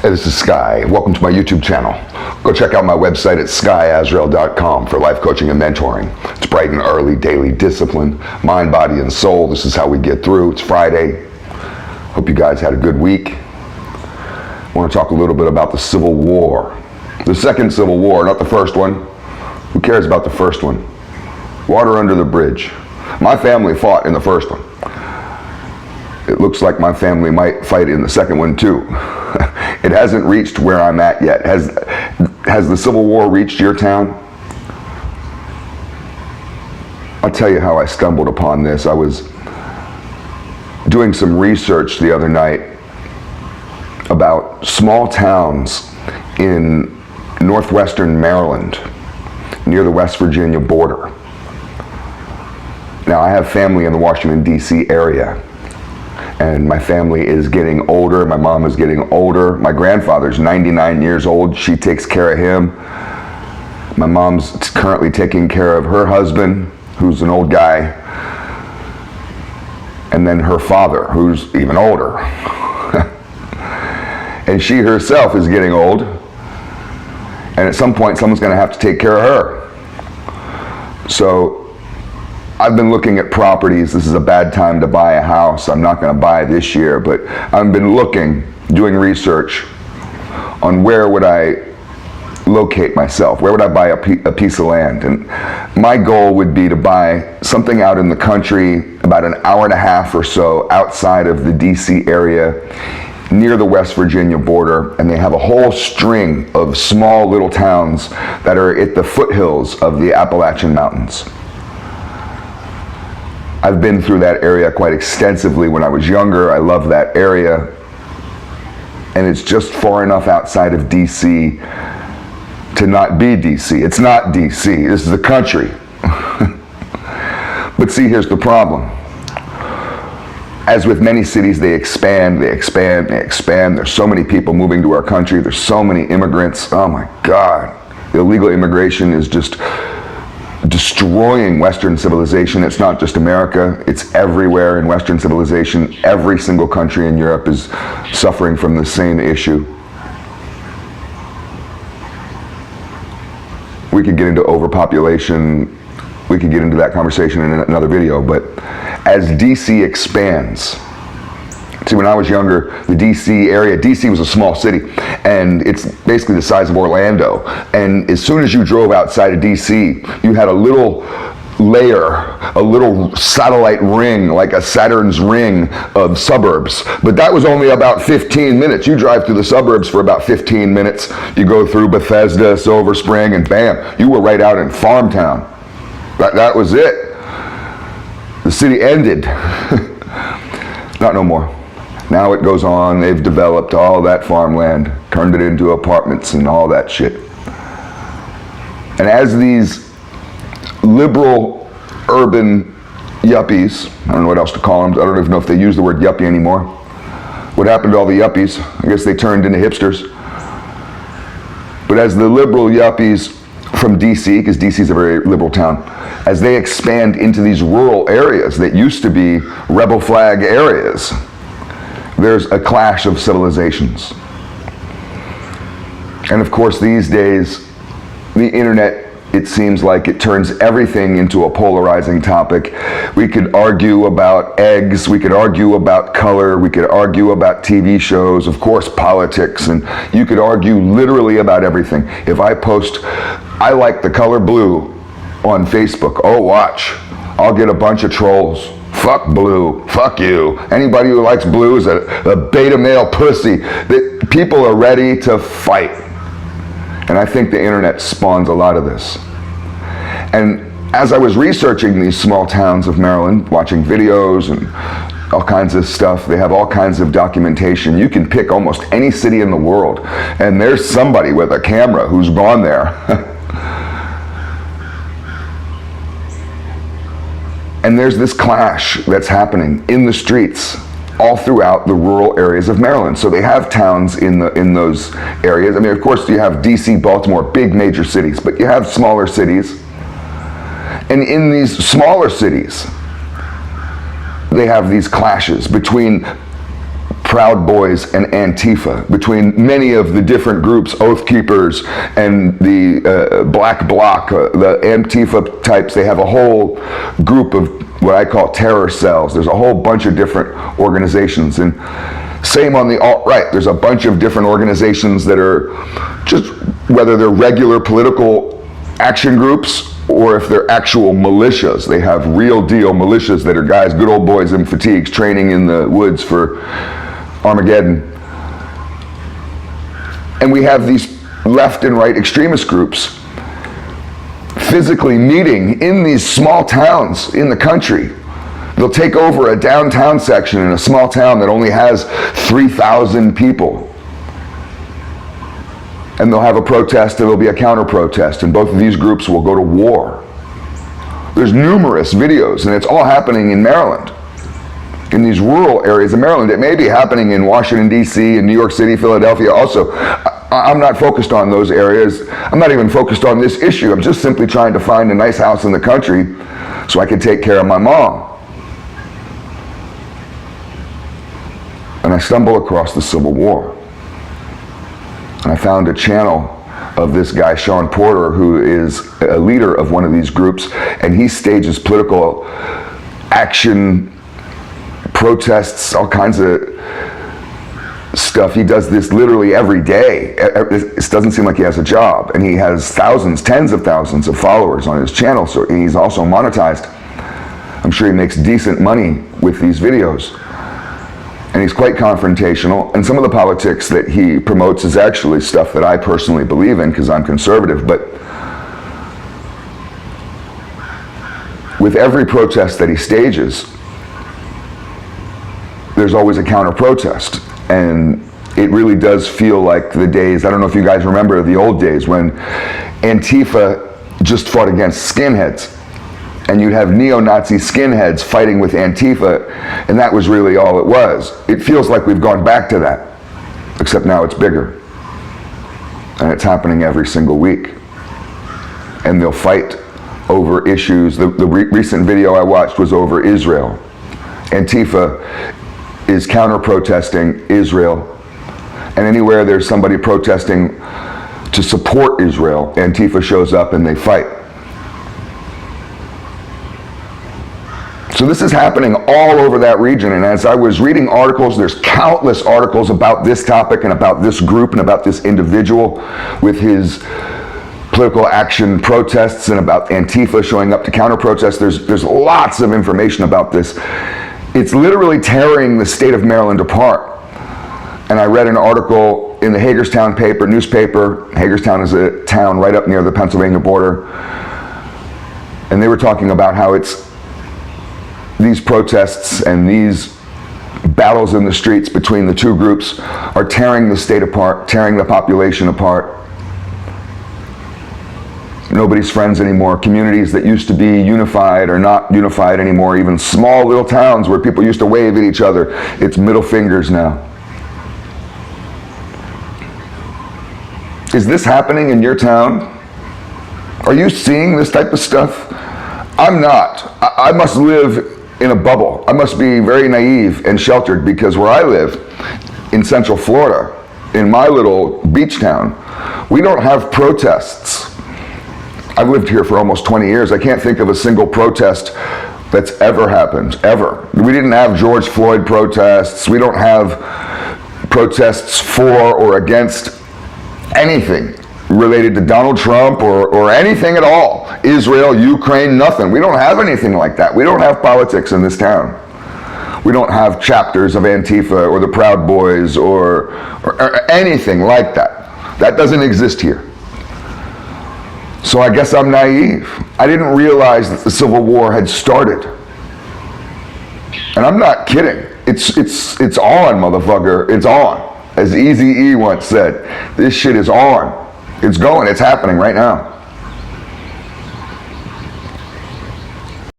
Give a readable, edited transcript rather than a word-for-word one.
Hey, this is Sky. Welcome to my YouTube channel. Go check out my website at skysworld.com for life coaching and mentoring. It's bright and early, daily discipline, mind, body, and soul. This is how we get through. It's Friday. Hope you guys had a good week. I want to talk a little bit about the Civil War. The second Civil War, not the first one. Who cares about the first one? Water under the bridge. My family fought in the first one. It looks like my family might fight in the second one too. It hasn't reached where I'm at yet. Has the Civil War reached your town? I'll tell you how I stumbled upon this. I was doing some research the other night about small towns in northwestern Maryland, near the West Virginia border. Now, I have family in the Washington, D.C. area, and my family is getting older. My mom is getting older. My grandfather's 99 years old. She takes care of him. My mom's currently taking care of her husband, who's an old guy, and then her father, who's even older. And she herself is getting old, and at some point someone's going to have to take care of her. So I've been looking at properties. This is a bad time to buy a house. I'm not going to buy this year, but I've been looking, doing research on where would I locate myself, where would I buy a piece of land. And my goal would be to buy something out in the country, about an hour and a half or so outside of the DC area, near the West Virginia border, and they have a whole string of small little towns that are at the foothills of the Appalachian Mountains. I've been through that area quite extensively when I was younger. I love that area. And it's just far enough outside of DC to not be DC. It's not DC. This is the country. But see, here's the problem. As with many cities, they expand, they expand, they expand. There's so many people moving to our country. There's so many immigrants. Oh my God. Illegal immigration is just destroying Western civilization. It's not just America, it's everywhere in Western civilization. Every single country in Europe is suffering from the same issue. We could get into overpopulation. We could get into that conversation in another video, but as DC expands, see, when I was younger, the DC area, DC was a small city, and it's basically the size of Orlando. And as soon as you drove outside of DC, you had a little layer, a little satellite ring, like a Saturn's ring of suburbs. But that was only about 15 minutes. You drive through the suburbs for about 15 minutes. You go through Bethesda, Silver Spring, and bam, you were right out in Farmtown. That was it. The city ended. Not no more. Now it goes on, they've developed all that farmland, turned it into apartments and all that shit. And as these liberal urban yuppies, I don't know what else to call them, I don't even know if they use the word yuppie anymore. What happened to all the yuppies? I guess they turned into hipsters. But as the liberal yuppies from DC, because DC is a very liberal town, as they expand into these rural areas that used to be rebel flag areas, there's a clash of civilizations. And of course, these days, the internet, it seems like it turns everything into a polarizing topic. We could argue about eggs, we could argue about color, we could argue about TV shows, of course, politics, and you could argue literally about everything. If I post, I like the color blue on Facebook, oh watch, I'll get a bunch of trolls. Fuck blue, fuck you. Anybody who likes blue is a beta male pussy. People are ready to fight. And I think the internet spawns a lot of this. And as I was researching these small towns of Maryland, watching videos and all kinds of stuff, they have all kinds of documentation. You can pick almost any city in the world, and there's somebody with a camera who's gone there. And there's this clash that's happening in the streets all throughout the rural areas of Maryland. So they have towns in those areas. I mean, of course, you have DC, Baltimore, big major cities, but you have smaller cities. And in these smaller cities, they have these clashes between Proud Boys and Antifa, between many of the different groups, Oath Keepers and the Black Bloc, the Antifa types. They have a whole group of what I call terror cells. There's a whole bunch of different organizations. And same on the alt-right. There's a bunch of different organizations that are just, whether they're regular political action groups or if they're actual militias. They have real deal militias that are guys, good old boys in fatigues, training in the woods for Armageddon. And we have these left and right extremist groups physically meeting in these small towns in the country. They'll take over a downtown section in a small town that only has 3,000 people. And they'll have a protest and there'll be a counter protest, and both of these groups will go to war. There's numerous videos, and it's all happening in Maryland. In these rural areas of Maryland. It may be happening in Washington, D.C., and New York City, Philadelphia also. I'm not focused on those areas. I'm not even focused on this issue. I'm just simply trying to find a nice house in the country so I can take care of my mom. And I stumble across the Civil War. And I found a channel of this guy, Shawn Porter, who is a leader of one of these groups, and he stages political action, protests, all kinds of stuff. He does this literally every day. It doesn't seem like he has a job, and he has thousands, tens of thousands of followers on his channel, so he's also monetized. I'm sure he makes decent money with these videos. And he's quite confrontational, and some of the politics that he promotes is actually stuff that I personally believe in because I'm conservative. But with every protest that he stages, there's always a counter-protest, and it really does feel like the days, I don't know if you guys remember the old days when Antifa just fought against skinheads, and you'd have neo-Nazi skinheads fighting with Antifa, and that was really all it was. It feels like we've gone back to that, except now it's bigger, and it's happening every single week, and they'll fight over issues. The recent video I watched was over Israel. Antifa is counter-protesting Israel, and anywhere there's somebody protesting to support Israel, Antifa shows up and they fight. So this is happening all over that region, and as I was reading articles, there's countless articles about this topic and about this group and about this individual with his political action protests and about Antifa showing up to counter-protest. There's lots of information about this. It's literally tearing the state of Maryland apart. And I read an article in the Hagerstown newspaper. Hagerstown is a town right up near the Pennsylvania border. And they were talking about how it's these protests and these battles in the streets between the two groups are tearing the state apart, tearing the population apart. Nobody's friends anymore. Communities that used to be unified are not unified anymore. Even small little towns where people used to wave at each other, it's middle fingers now. Is this happening in your town? Are you seeing this type of stuff? I'm not. I must live in a bubble. I must be very naive and sheltered, because where I live in Central Florida, in my little beach town, we don't have protests. I've lived here for almost 20 years. I can't think of a single protest that's ever happened, ever. We didn't have George Floyd protests. We don't have protests for or against anything related to Donald Trump or anything at all. Israel, Ukraine, nothing. We don't have anything like that. We don't have politics in this town. We don't have chapters of Antifa or the Proud Boys or anything like that. That doesn't exist here. So I guess I'm naive. I didn't realize that the Civil War had started. And I'm not kidding. It's on, motherfucker. It's on. As Eazy-E once said, this shit is on. It's going. It's happening right now.